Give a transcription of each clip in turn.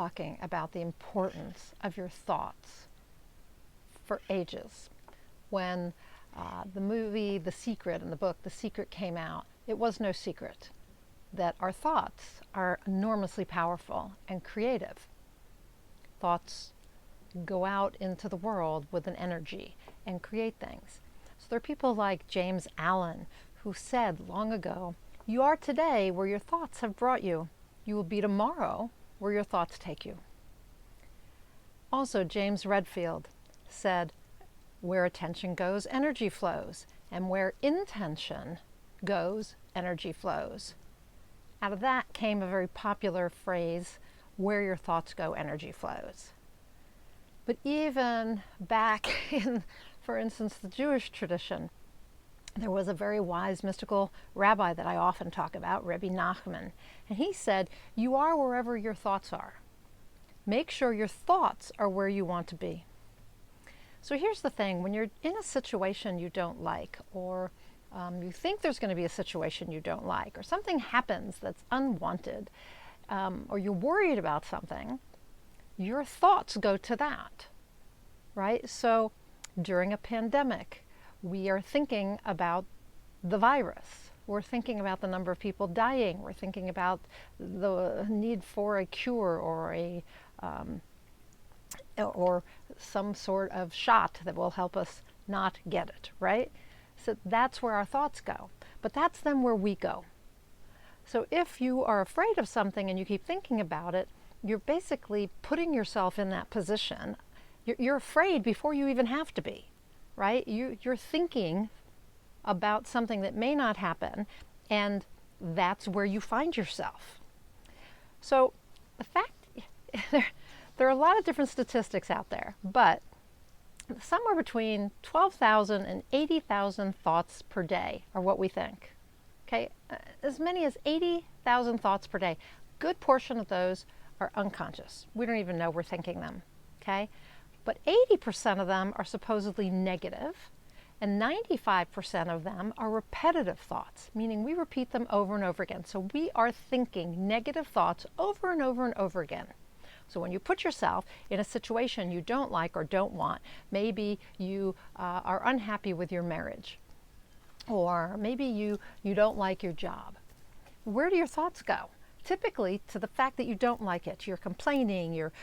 talking about the importance of your thoughts for ages. When the movie The Secret and the book The Secret came out, it was no secret that our thoughts are enormously powerful and creative. Thoughts go out into the world with an energy and create things. So there are people like James Allen who said long ago, "You are today where your thoughts have brought you. You will be tomorrow where your thoughts take you." Also, James Redfield said, "Where attention goes, energy flows. And where intention goes, energy flows." Out of that came a very popular phrase, "Where your thoughts go, energy flows." But even back in, for instance, the Jewish tradition, there was a very wise mystical rabbi that I often talk about, Rebbe Nachman, and he said, "You are wherever your thoughts are. Make sure your thoughts are where you want to be." So here's the thing, when you're in a situation you don't like, or you think there's going to be a situation you don't like, or something happens that's unwanted, or you're worried about something, your thoughts go to that, right? So during a pandemic, we are thinking about the virus. We're thinking about the number of people dying. We're thinking about the need for a cure or some sort of shot that will help us not get it, right? So that's where our thoughts go. But that's then where we go. So if you are afraid of something and you keep thinking about it, you're basically putting yourself in that position. You're afraid before you even have to be, right? You're thinking about something that may not happen, and that's where you find yourself. So the fact, there are a lot of different statistics out there, but somewhere between 12,000 and 80,000 thoughts per day are what we think. Okay, as many as 80,000 thoughts per day. Good portion of those are unconscious. We don't even know we're thinking them, okay? But 80% of them are supposedly negative, and 95% of them are repetitive thoughts, meaning we repeat them over and over again. So we are thinking negative thoughts over and over and over again. So when you put yourself in a situation you don't like or don't want, maybe you are unhappy with your marriage, or maybe you don't like your job, where do your thoughts go? Typically to the fact that you don't like it. You're complaining, you're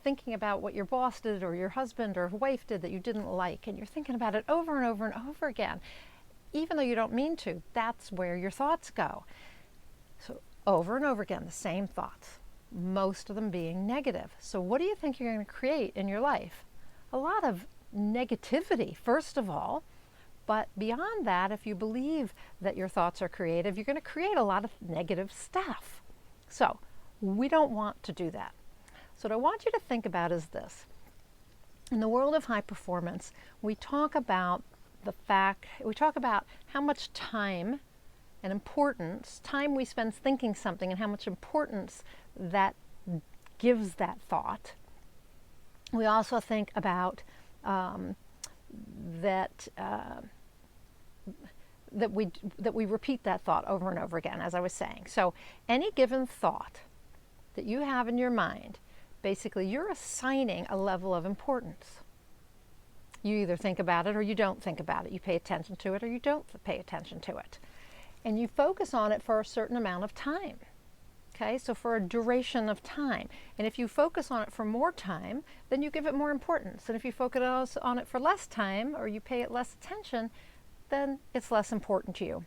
thinking about what your boss did or your husband or wife did that you didn't like, and you're thinking about it over and over and over again. Even though you don't mean to, that's where your thoughts go. So over and over again, the same thoughts, most of them being negative. So what do you think you're going to create in your life? A lot of negativity, first of all. But beyond that, if you believe that your thoughts are creative, you're going to create a lot of negative stuff. So we don't want to do that. So what I want you to think about is this. In the world of high performance, we talk about how much time and importance, time we spend thinking something, and how much importance that gives that thought. We also think about that we repeat that thought over and over again, as I was saying. So any given thought that you have in your mind, basically you're assigning a level of importance. You either think about it or you don't think about it. You pay attention to it or you don't pay attention to it. And you focus on it for a certain amount of time. Okay, so for a duration of time. And if you focus on it for more time, then you give it more importance. And if you focus on it for less time, or you pay it less attention, then it's less important to you.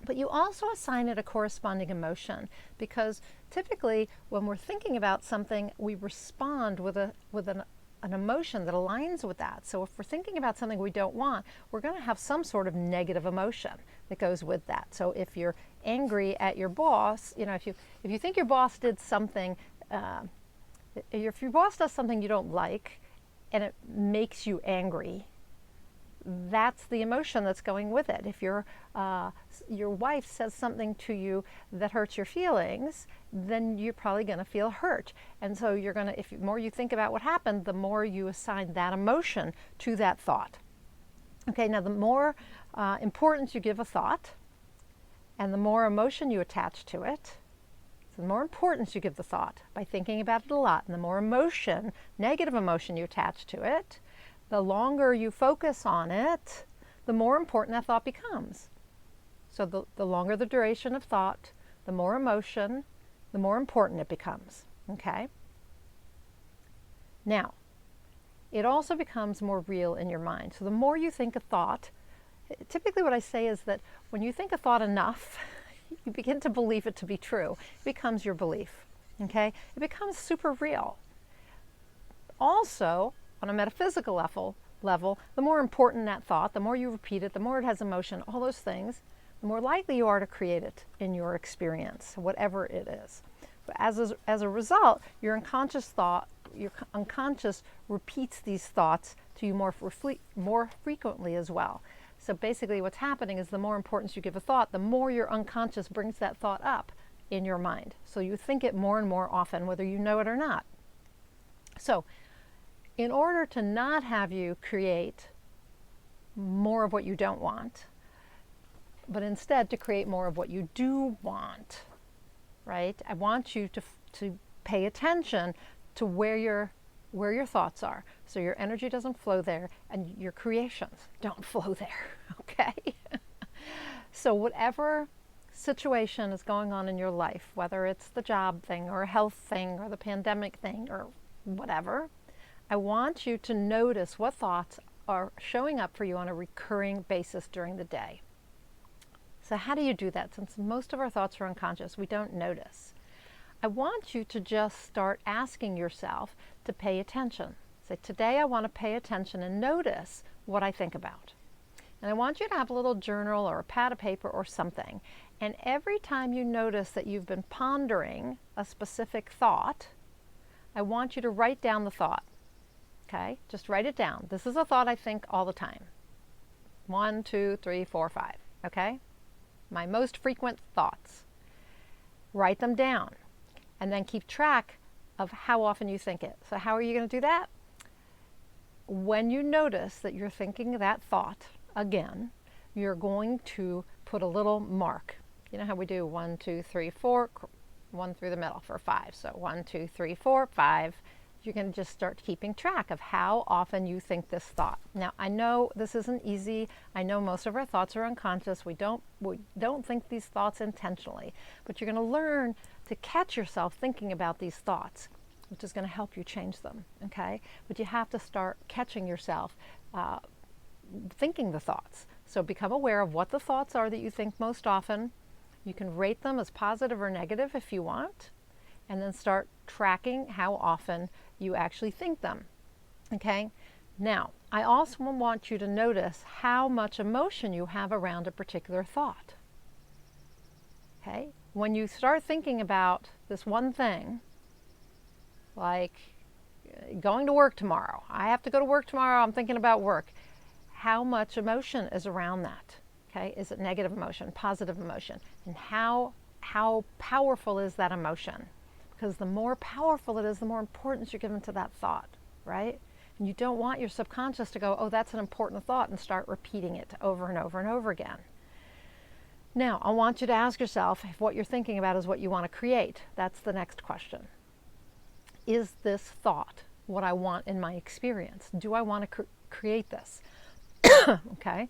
But you also assign it a corresponding emotion, because typically when we're thinking about something, we respond with an emotion that aligns with that. So if we're thinking about something we don't want, we're going to have some sort of negative emotion that goes with that. So if you're angry at your boss, if you think your boss did something, if your boss does something you don't like and it makes you angry, that's the emotion that's going with it. If your wife says something to you that hurts your feelings, then you're probably going to feel hurt. And so if the more you think about what happened, the more you assign that emotion to that thought. Okay, now the more importance you give a thought, and the more emotion you attach to it, So the more importance you give the thought by thinking about it a lot, and the more emotion, negative emotion you attach to it, the longer you focus on it, the more important that thought becomes. So the longer the duration of thought, the more emotion, the more important it becomes, okay? Now, it also becomes more real in your mind. So the more you think a thought, typically what I say is that when you think a thought enough, you begin to believe it to be true. It becomes your belief, okay? It becomes super real. Also, on a metaphysical level, the more important that thought, the more you repeat it, the more it has emotion, all those things, the more likely you are to create it in your experience, whatever it is. But as a result, your unconscious repeats these thoughts to you more frequently as well. So basically what's happening is the more importance you give a thought, the more your unconscious brings that thought up in your mind. So you think it more and more often, whether you know it or not. So in order to not have you create more of what you don't want, but instead to create more of what you do want, right? I want you to pay attention to where your thoughts are, so your energy doesn't flow there and your creations don't flow there, okay? So whatever situation is going on in your life, whether it's the job thing or a health thing or the pandemic thing or whatever, I want you to notice what thoughts are showing up for you on a recurring basis during the day. So how do you do that? Since most of our thoughts are unconscious, we don't notice. I want you to just start asking yourself to pay attention. Say, today I want to pay attention and notice what I think about. And I want you to have a little journal or a pad of paper or something. And every time you notice that you've been pondering a specific thought, I want you to write down the thought. Okay? Just write it down. This is a thought I think all the time. 1, 2, 3, 4, 5. Okay? My most frequent thoughts. Write them down. And then keep track of how often you think it. So how are you going to do that? When you notice that you're thinking that thought again, you're going to put a little mark. You know how we do 1, 2, 3, 4, 1 through the middle for 5. So 1, 2, 3, 4, 5. You're going to just start keeping track of how often you think this thought. Now, I know this isn't easy. I know most of our thoughts are unconscious. We don't think these thoughts intentionally, but you're going to learn to catch yourself thinking about these thoughts, which is going to help you change them, okay? But you have to start catching yourself thinking the thoughts. So become aware of what the thoughts are that you think most often. You can rate them as positive or negative if you want, and then start tracking how often you actually think them, okay? Now, I also want you to notice how much emotion you have around a particular thought, okay? When you start thinking about this one thing, like going to work tomorrow, I have to go to work tomorrow, I'm thinking about work, how much emotion is around that, okay? Is it negative emotion, positive emotion? And how powerful is that emotion? Because the more powerful it is, the more importance you're given to that thought, right? And you don't want your subconscious to go, oh, that's an important thought, and start repeating it over and over and over again. Now, I want you to ask yourself if what you're thinking about is what you want to create. That's the next question. Is this thought what I want in my experience? Do I want to create this? Okay?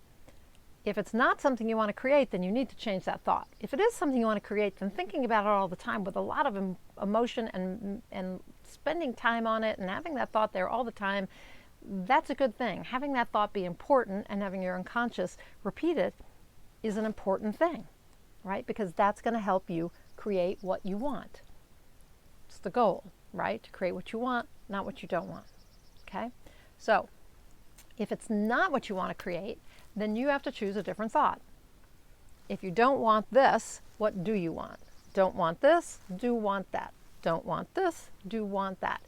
If it's not something you want to create, then you need to change that thought. If it is something you want to create, then thinking about it all the time with a lot of emotion and spending time on it and having that thought there all the time, that's a good thing. Having that thought be important and having your unconscious repeat it is an important thing, right? Because that's going to help you create what you want. It's the goal, right? To create what you want, not what you don't want, okay? So if it's not what you want to create, then you have to choose a different thought. If you don't want this, what do you want? Don't want this, do want that. Don't want this, do want that.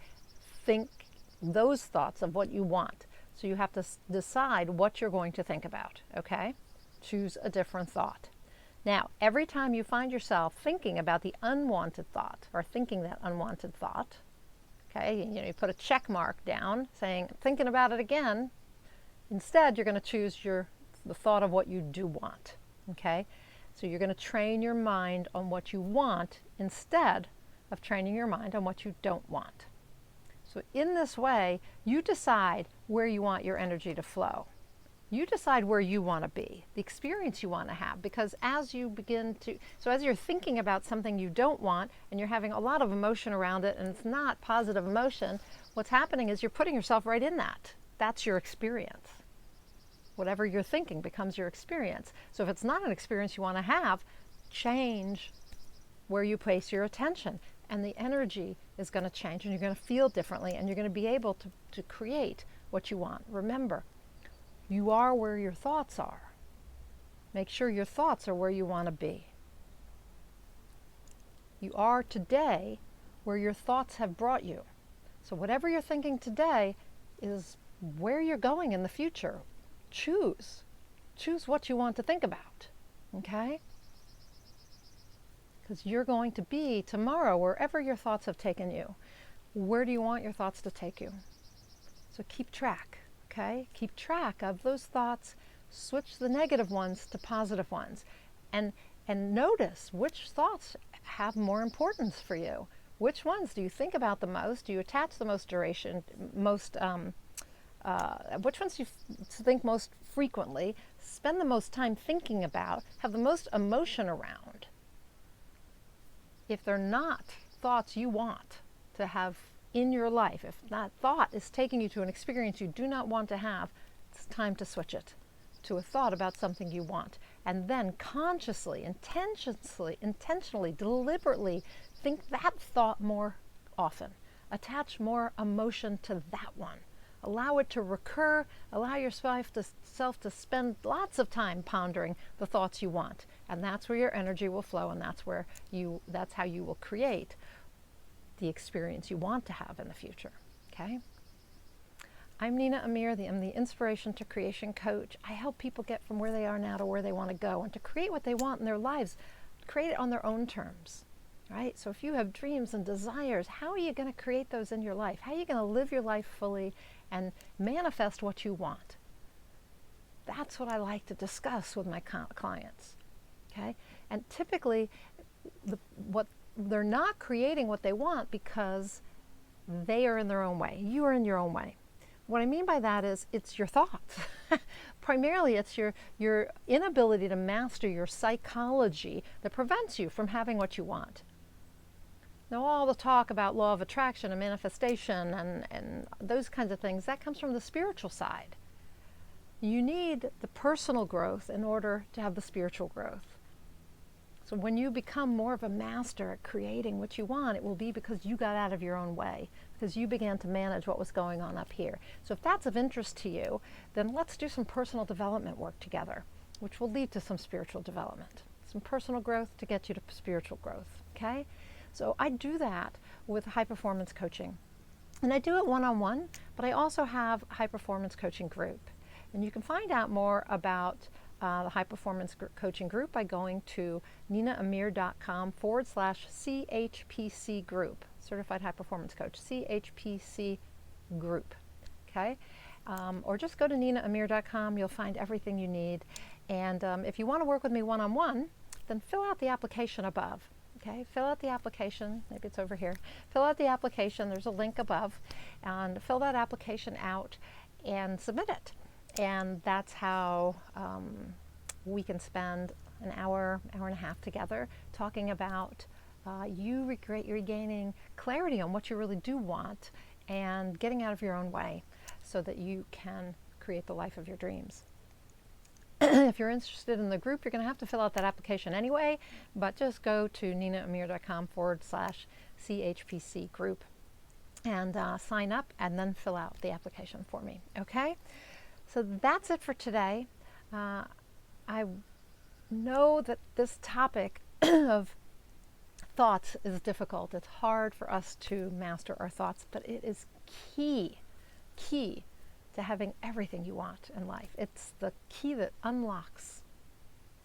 Think those thoughts of what you want. So you have to decide what you're going to think about, okay? Choose a different thought. Now, every time you find yourself thinking about the unwanted thought or thinking that unwanted thought, okay, you put a check mark down saying, thinking about it again. Instead, you're going to choose the thought of what you do want, okay? So you're going to train your mind on what you want instead of training your mind on what you don't want. So in this way, you decide where you want your energy to flow. You decide where you want to be, the experience you want to have, because as you're thinking about something you don't want and you're having a lot of emotion around it and it's not positive emotion, what's happening is you're putting yourself right in that. That's your experience. Whatever you're thinking becomes your experience. So if it's not an experience you want to have, change where you place your attention, and the energy is going to change, and you're going to feel differently, and you're going to be able to create what you want. Remember, you are where your thoughts are. Make sure your thoughts are where you want to be. You are today where your thoughts have brought you. So whatever you're thinking today is where you're going in the future. Choose what you want to think about, okay? Because you're going to be tomorrow wherever your thoughts have taken you. Where do you want your thoughts to take you? So keep track, okay? Keep track of those thoughts. Switch the negative ones to positive ones, and notice which thoughts have more importance for you. Which ones do you think about the most? Do you attach the most duration, which ones do you think most frequently, spend the most time thinking about, have the most emotion around? If they're not thoughts you want to have in your life, if that thought is taking you to an experience you do not want to have, it's time to switch it to a thought about something you want. And then consciously, intentionally, deliberately think that thought more often. Attach more emotion to that one. Allow it to recur. Allow yourself to spend lots of time pondering the thoughts you want. And that's where your energy will flow, and that's how you will create the experience you want to have in the future. Okay? I'm Nina Amir. I'm the Inspiration to Creation coach. I help people get from where they are now to where they want to go, and to create what they want in their lives, create it on their own terms. Right? So if you have dreams and desires, how are you going to create those in your life? How are you going to live your life fully and manifest what you want? That's what I like to discuss with my clients. Okay? And typically, what they're not creating what they want because they are in their own way. You are in your own way. What I mean by that is it's your thoughts. Primarily, it's your inability to master your psychology that prevents you from having what you want. Now, all the talk about law of attraction and manifestation and those kinds of things, that comes from the spiritual side. You need the personal growth in order to have the spiritual growth. So when you become more of a master at creating what you want, it will be because you got out of your own way, because you began to manage what was going on up here. So if that's of interest to you, then let's do some personal development work together, which will lead to some spiritual development. Some personal growth to get you to spiritual growth, okay? So I do that with high performance coaching. And I do it one-on-one, but I also have a high performance coaching group. And you can find out more about the high performance coaching group by going to ninaamir.com/CHPC group, Certified High Performance Coach, CHPC group, okay? Or just go to ninaamir.com, you'll find everything you need. And if you want to work with me one-on-one, then fill out the application above. Okay, fill out the application, maybe it's over here. Fill out the application, there's a link above, and fill that application out and submit it. And that's how we can spend an hour and a half together talking about you regaining clarity on what you really do want and getting out of your own way so that you can create the life of your dreams. If you're interested in the group, you're going to have to fill out that application anyway, but just go to ninaamir.com/CHPC group and sign up and then fill out the application for me, okay? So that's it for today. I know that this topic of thoughts is difficult. It's hard for us to master our thoughts, but it is key to having everything you want in life. It's the key that unlocks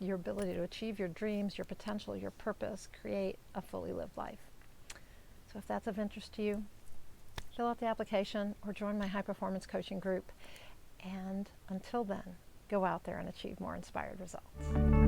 your ability to achieve your dreams, your potential, your purpose, create a fully lived life. So if that's of interest to you, fill out the application or join my high performance coaching group. And until then, go out there and achieve more inspired results.